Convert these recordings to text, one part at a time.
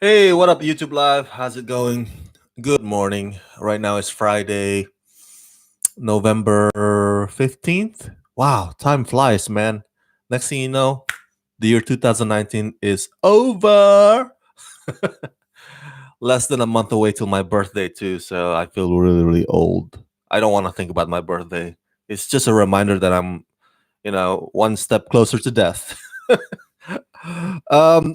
Hey, what up, YouTube Live? How's it going? Good morning. Right now it's Friday, November 15th. Wow, time flies, man. Next thing you know, the year 2019 is over. Less than a month away till my birthday, too. So I feel really, really old. I don't want to think about my birthday. It's just a reminder that I'm one step closer to death.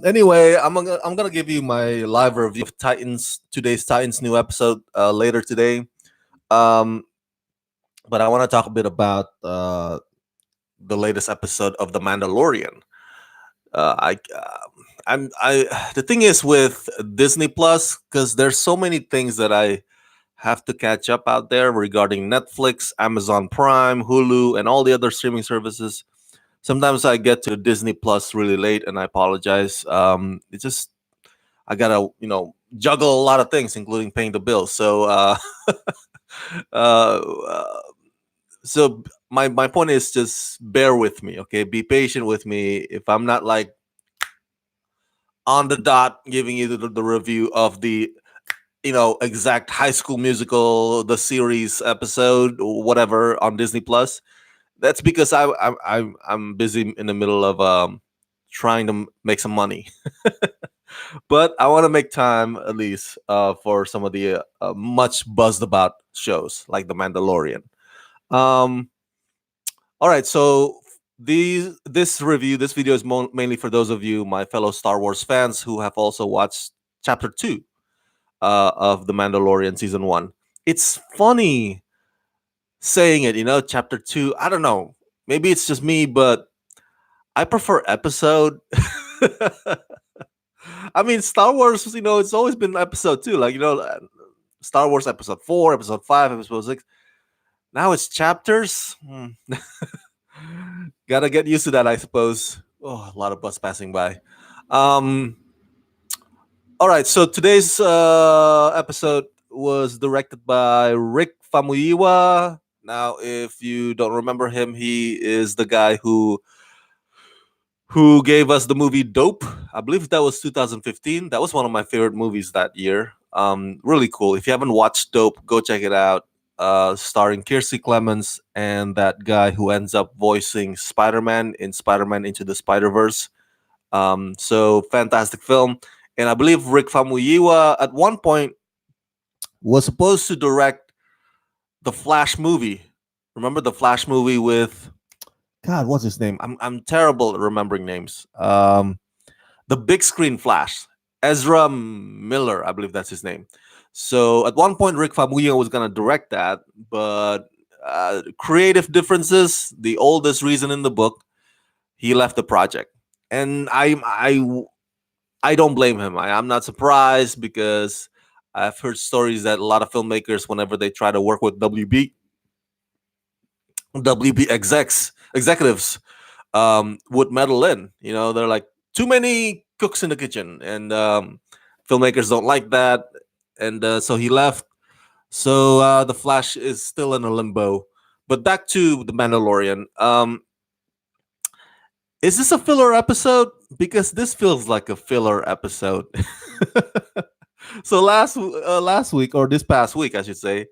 Anyway, I'm gonna give you my live review of today's Titans new episode later today. Um, but I want to talk a bit about the latest episode of The Mandalorian. I the thing is with Disney Plus, because there's so many things that I have to catch up out there regarding Netflix, Amazon Prime, Hulu, and all the other streaming services. Sometimes I get to Disney Plus really late, and I apologize. It's just I gotta juggle a lot of things, including paying the bills. Uh, so my point is just bear with me, okay? Be patient with me. If I'm not like on the dot giving you the review of the exact High School Musical the series episode or whatever on Disney Plus, that's because I'm busy in the middle of trying to make some money. But I want to make time at least for some of the much buzzed about shows like The Mandalorian. Um, all right, so this video is mainly for those of you, my fellow Star Wars fans, who have also watched Chapter 2 of The Mandalorian Season 1. It's funny saying it, Chapter 2. I don't know. Maybe it's just me, but I prefer episode. I mean, Star Wars, it's always been episode 2. Like, Star Wars episode 4, episode 5, episode 6. Now it's chapters. Gotta get used to that, I suppose. Oh, a lot of bus passing by. Um, all right, so today's episode was directed by Rick Famuyiwa. Now, if you don't remember him, he is the guy who gave us the movie Dope. I believe that was 2015. That was one of my favorite movies that year. Really cool. If you haven't watched Dope, go check it out. Starring Kiersey Clemens and that guy who ends up voicing Spider-Man in Spider-Man Into the Spider-Verse. So fantastic film. And I believe Rick Famuyiwa at one point was supposed to direct the Flash movie. Remember the Flash movie with God, what's his name? I'm terrible at remembering names. The big screen Flash, Ezra Miller, I believe that's his name. So at one point, Rick Famuyiwa was gonna direct that, but creative differences, the oldest reason in the book, he left the project, and I don't blame him. I'm not surprised because I've heard stories that a lot of filmmakers, whenever they try to work with WB executives would meddle in. They're like too many cooks in the kitchen, and filmmakers don't like that, and so he left. So the Flash is still in a limbo. But back to the Mandalorian. Is this a filler episode? Because this feels like a filler episode. So last week, or this past week, I should say,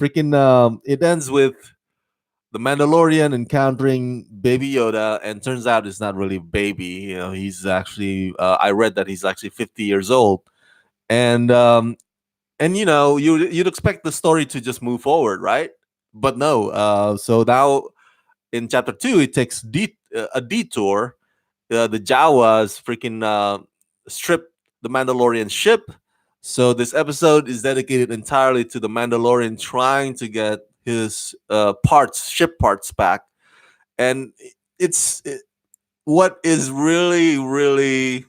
freaking it ends with the Mandalorian encountering Baby Yoda, and turns out it's not really baby. He's actually I read that he's actually 50 years old, and you'd expect the story to just move forward, right? But no. So now in chapter 2, it takes a detour. The Jawas freaking strip the Mandalorian ship. So this episode is dedicated entirely to the Mandalorian trying to get his ship parts back. And what is really, really,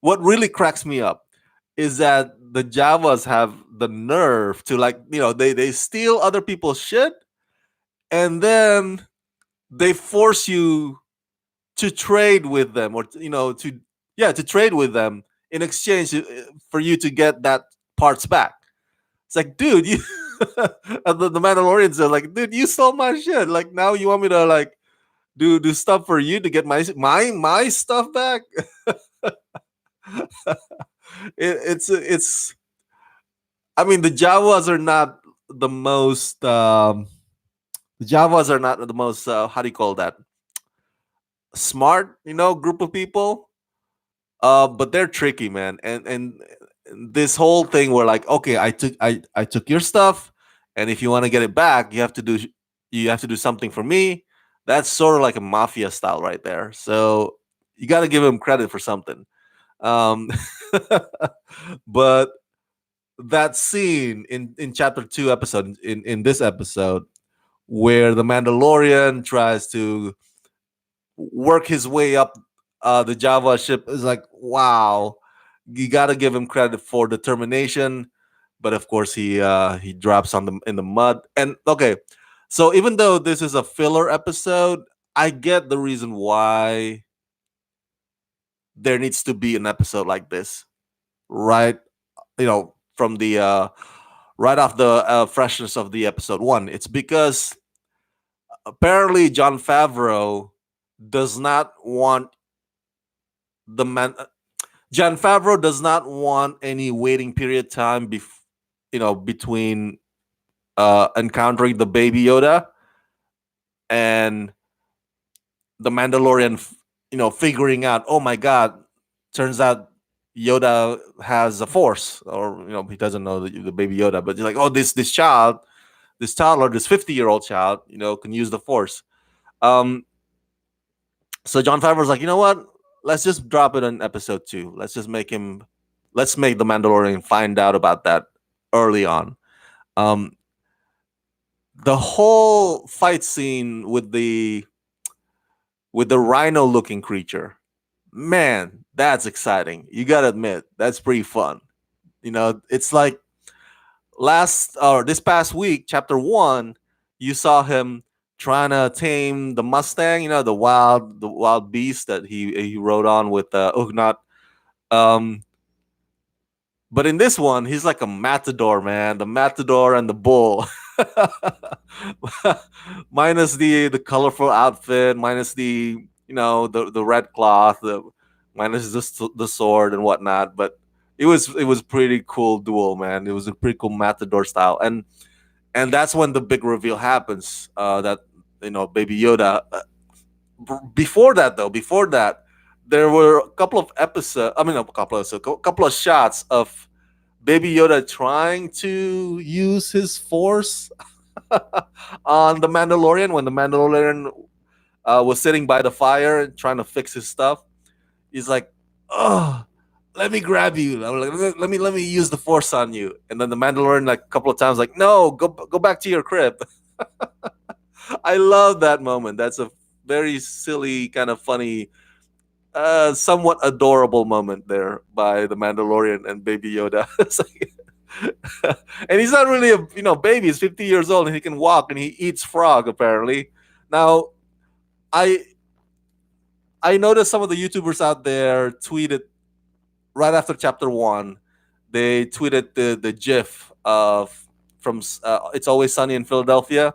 what really cracks me up is that the Javas have the nerve to, like, they steal other people's shit, and then they force you to trade with them, or to trade with them in exchange for you to get that parts back. It's like, dude, you and the Mandalorians are like, dude, you stole my shit. Like, now you want me to, like, do stuff for you to get my stuff back? It's. I mean, the Jawas are not the most. The Javas are not the most. How do you call that? Smart, group of people. But they're tricky, man. And this whole thing where like, okay, I took your stuff, and if you want to get it back, you have to do something for me. That's sort of like a mafia style right there. So you got to give him credit for something. Um, but that scene in chapter 2 episode in this episode where the Mandalorian tries to work his way up the Java ship is like, wow, you got to give him credit for determination. But of course, he drops on the in the mud. And okay, so even though this is a filler episode, I get the reason why there needs to be an episode like this, right? From the right off the freshness of the episode one. It's because apparently John Favreau does not want the man. John Favreau does not want any waiting period time between encountering the baby Yoda and the Mandalorian, figuring out, oh my god, turns out Yoda has a force, or he doesn't know the baby Yoda, but he's like, oh, this child, this toddler, this 50-year-old child, can use the force. Um, so John Favreau's like, you know what? Let's just drop it in episode 2. Let's make the Mandalorian find out about that early on. Um, the whole fight scene with the rhino looking creature, man, that's exciting. You gotta admit, that's pretty fun. It's like this past week, chapter 1, you saw him trying to tame the Mustang, the wild beast that he rode on with Ugnaught. Um, but in this one, he's like a matador, man. The matador and the bull. Minus the colorful outfit, minus the red cloth, minus the sword and whatnot. But it was pretty cool duel, man. It was a pretty cool matador style, and that's when the big reveal happens. That Baby Yoda. Before that, there were a couple of episodes. I mean, a couple of shots of Baby Yoda trying to use his force on the Mandalorian when the Mandalorian was sitting by the fire and trying to fix his stuff. He's like, "Oh, let me grab you. I'm like, let me use the force on you." And then the Mandalorian, like a couple of times, like, "No, go back to your crib." I love that moment. That's a very silly, kind of funny, somewhat adorable moment there by the Mandalorian and Baby Yoda. It's like, and he's not really a baby. He's 50 years old and he can walk and he eats frog apparently. Now, I I noticed some of the YouTubers out there tweeted right after chapter 1. They tweeted the GIF of from It's Always Sunny in Philadelphia.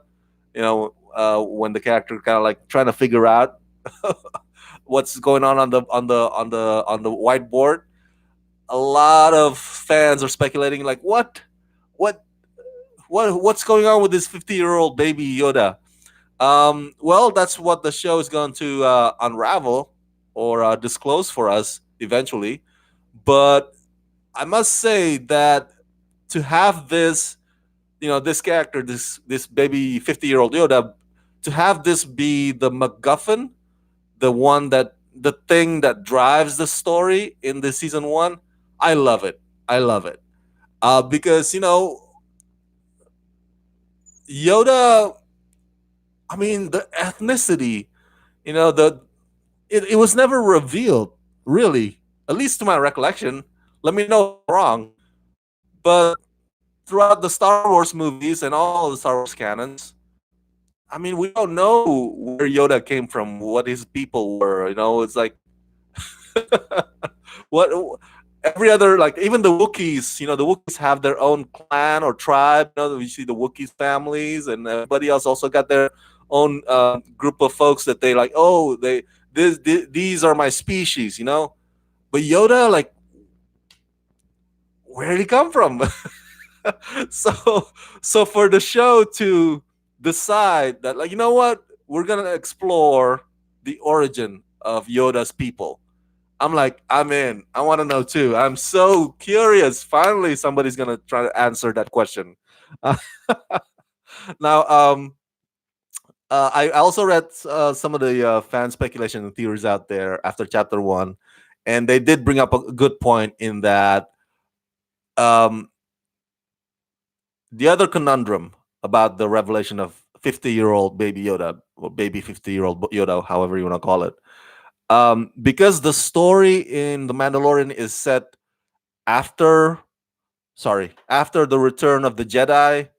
When the character kind of like trying to figure out what's going on the whiteboard. A lot of fans are speculating like, what what's going on with this 50-year-old baby Yoda? Well, that's what the show is going to unravel or disclose for us eventually. But I must say that to have this character, this baby 50-year-old Yoda, to have this be the MacGuffin, the thing that drives the story in the season 1, I love it. I love it. Because Yoda, I mean, the ethnicity, the it was never revealed, really, at least to my recollection. Let me know if I'm wrong. But throughout the Star Wars movies and all the Star Wars canons, I mean, we don't know where Yoda came from, what his people were. It's like what every other, like, even the Wookiees. The Wookiees have their own clan or tribe. We see the Wookiees families, and everybody else also got their own group of folks that they like. Oh, these are my species. But Yoda, like, where did he come from? so so for the show to decide that, like, you know what, we're gonna explore the origin of Yoda's people, I'm like, I'm in. I want to know too. I'm so curious. Finally somebody's gonna try to answer that question. Uh, now I also read some of the fan speculation and theories out there after chapter one, and they did bring up a good point in that um, the other conundrum about the revelation of 50-year-old baby Yoda, or baby 50-year-old Yoda, however you want to call it, because the story in The Mandalorian is set after, after the return of the Jedi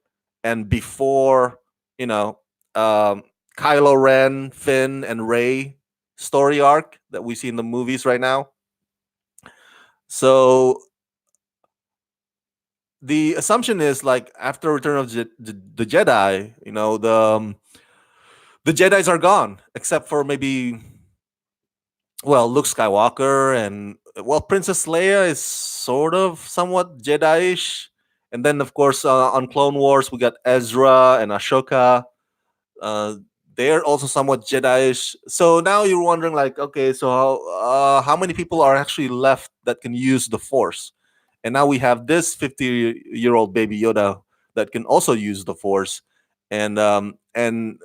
and before, you know, um, Kylo Ren, Finn, and Rey story arc that we see in the movies right now. So the assumption is, like, after Return of the Jedi, the Jedi's are gone except for maybe, well, Luke Skywalker, and, well, Princess Leia is sort of somewhat Jedi-ish. And then, of course, on Clone Wars, we got Ezra and Ashoka. Uh, they're also somewhat Jedi-ish. So now you're wondering, like, okay, so how many people are actually left that can use the Force? And now we have this 50-year-old baby Yoda that can also use the Force, and and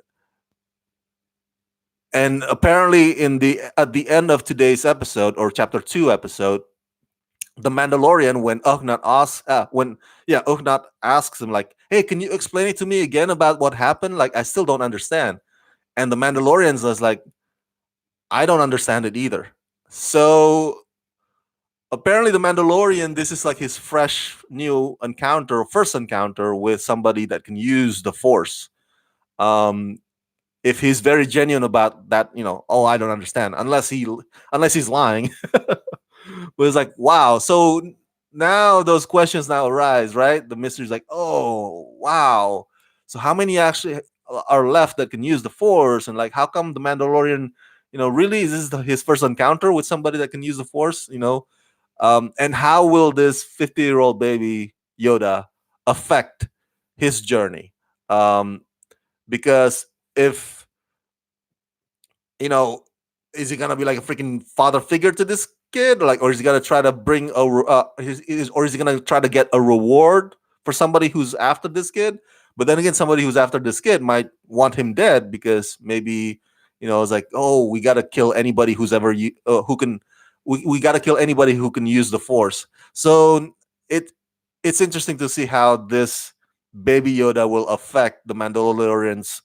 apparently in the at the end of today's episode, or chapter two episode, the Mandalorian, when Ugnaught asks, Ugnaught asks him, like, "Hey, can you explain it to me again about what happened? Like, I still don't understand." And the Mandalorians was like, "I don't understand it either." So apparently, the Mandalorian, this is like his fresh new encounter, first encounter with somebody that can use the Force. Um, if he's very genuine about that, oh, I don't understand, unless he's lying. But it's like, wow. So now those questions now arise, right? The mystery is like, oh, wow. So how many actually are left that can use the Force? And, like, how come the Mandalorian, really, is this his first encounter with somebody that can use the Force? And how will this 50-year-old baby Yoda affect his journey? Because if, you know, is he gonna be like a freaking father figure to this kid, like, or is he gonna try to bring or is he gonna try to get a reward for somebody who's after this kid? But then again, somebody who's after this kid might want him dead because maybe, it's like, oh, we gotta kill anybody who's ever who can, we gotta kill anybody who can use the Force. So it it's interesting to see how this baby Yoda will affect the Mandalorian's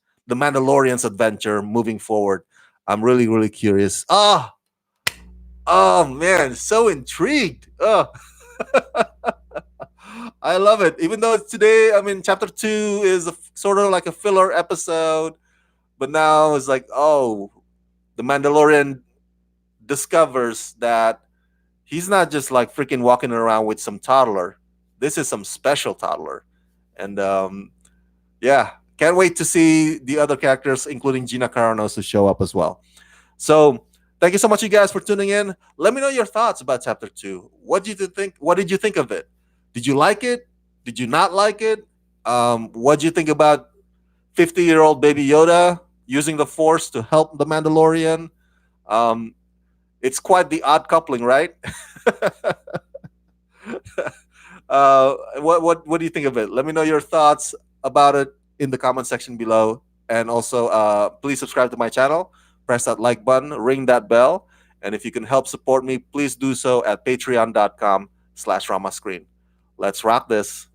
adventure moving forward. I'm really, really curious. Oh man, so intrigued. Oh, I love it. Even though it's today, I mean, chapter two is sort of like a filler episode, but now it's like, oh, the Mandalorian discovers that he's not just like freaking walking around with some toddler. This is some special toddler, and yeah, can't wait to see the other characters, including Gina Carano, to show up as well. So thank you so much, you guys, for tuning in. Let me know your thoughts about chapter two. What did you think? What did you think of it? Did you like it? Did you not like it? What did you think about 50-year-old baby Yoda using the Force to help the Mandalorian? Um, it's quite the odd coupling, right? What do you think of it? Let me know your thoughts about it in the comment section below, and also please subscribe to my channel, press that like button, ring that bell, and if you can help support me, please do so at patreon.com/ramascreen. Let's rock this.